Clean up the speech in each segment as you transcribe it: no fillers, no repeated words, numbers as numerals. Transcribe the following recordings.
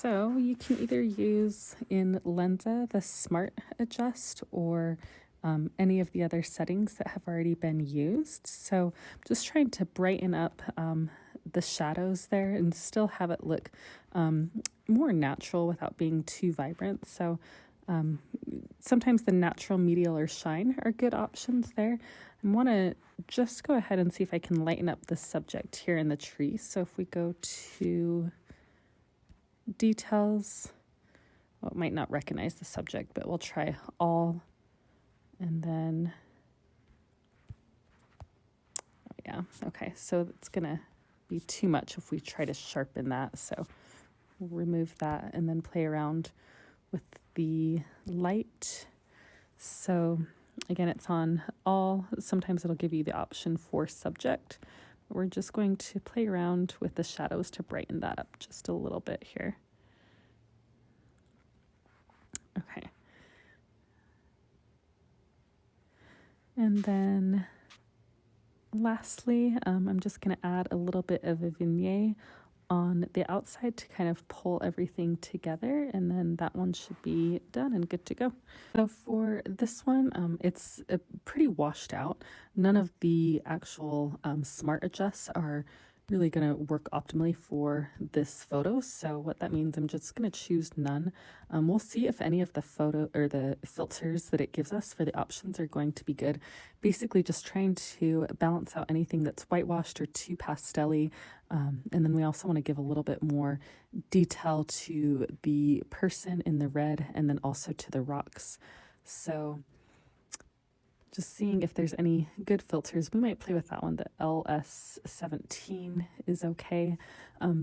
So you can either use in Lensa the Smart Adjust or any of the other settings that have already been used. So I'm just trying to brighten up the shadows there and still have it look more natural without being too vibrant. So sometimes the natural, medial, or shine are good options there. I want to just go ahead and see if I can lighten up the subject here in the tree. So if we go to details, well, it might not recognize the subject, but we'll try all, and then yeah, okay, so it's gonna be too much if we try to sharpen that, so we'll remove that and then play around with the light. So again, it's on all. Sometimes it'll give you the option for subject. We're just going to play around with the shadows to brighten that up just a little bit here. Okay. And then lastly, I'm just going to add a little bit of a vignette on the outside to kind of pull everything together, and then that one should be done and good to go. So for this one, it's pretty washed out. None of the actual smart adjusts are really going to work optimally for this photo. So what that means, I'm just going to choose none. We'll see if any of the photo or the filters that it gives us for the options are going to be good. Basically just trying to balance out anything that's whitewashed or too pastel-y. And then we also want to give a little bit more detail to the person in the red and then also to the rocks. So just seeing if there's any good filters. We might play with that one. The LS17 is okay.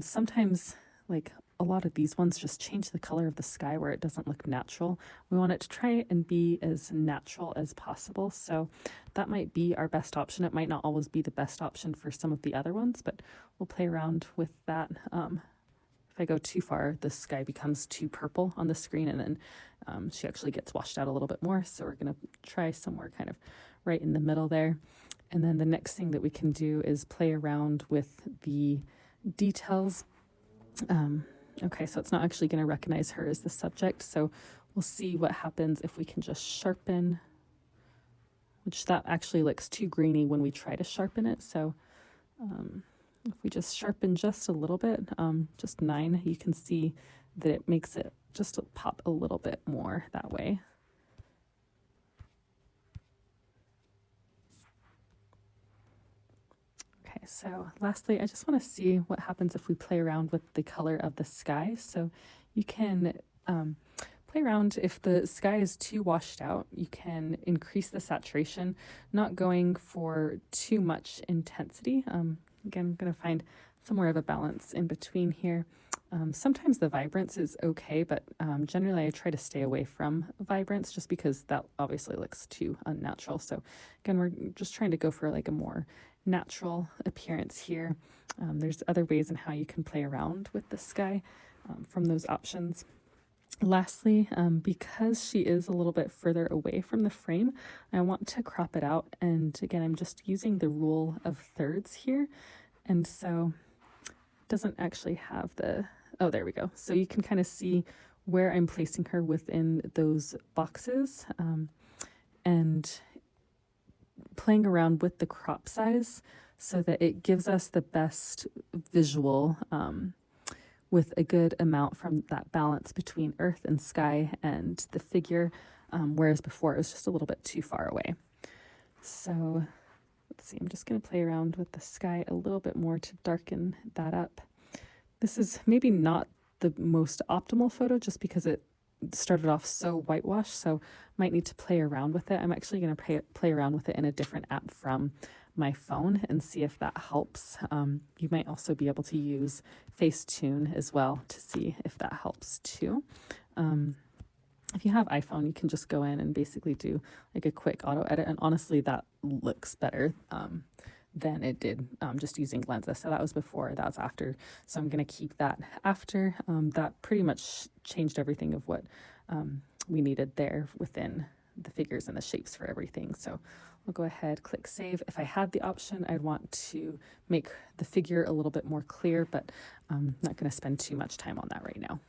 Sometimes, like a lot of these ones, just change the color of the sky where it doesn't look natural. We want it to try and be as natural as possible. So that might be our best option. It might not always be the best option for some of the other ones, but we'll play around with that. If I go too far, the sky becomes too purple on the screen, and then she actually gets washed out a little bit more. So we're going to try somewhere kind of right in the middle there. And then the next thing that we can do is play around with the details. Okay, so it's not actually going to recognize her as the subject. So we'll see what happens if we can just sharpen, which that actually looks too greeny when we try to sharpen it. So if we just sharpen just a little bit, just 9, you can see that it makes it just pop a little bit more that way. Okay, so lastly, I just want to see what happens if we play around with the color of the sky. So you can play around. If the sky is too washed out, you can increase the saturation, not going for too much intensity. Again, I'm going to find somewhere of a balance in between here. Sometimes the vibrance is okay, but generally I try to stay away from vibrance just because that obviously looks too unnatural. So again, we're just trying to go for like a more natural appearance here. There's other ways in how you can play around with the sky from those options. Lastly, because she is a little bit further away from the frame, I want to crop it out. And again, I'm just using the rule of thirds here. And so it doesn't actually have the, oh, there we go. So you can kind of see where I'm placing her within those boxes, and playing around with the crop size so that it gives us the best visual with a good amount from that balance between earth and sky and the figure, whereas before it was just a little bit too far away. So let's see, I'm just going to play around with the sky a little bit more to darken that up. This is maybe not the most optimal photo just because it started off so whitewashed, so might need to play around with it. I'm actually going to play around with it in a different app from my phone and see if that helps. You might also be able to use Facetune as well to see if that helps too. If you have iPhone, you can just go in and basically do like a quick auto edit, and honestly that looks better than it did just using Lensa. So that was before, that was after. So I'm going to keep that after. That pretty much changed everything of what we needed there within the figures and the shapes for everything. So I'll go ahead, click save. If I had the option, I'd want to make the figure a little bit more clear, but I'm not going to spend too much time on that right now.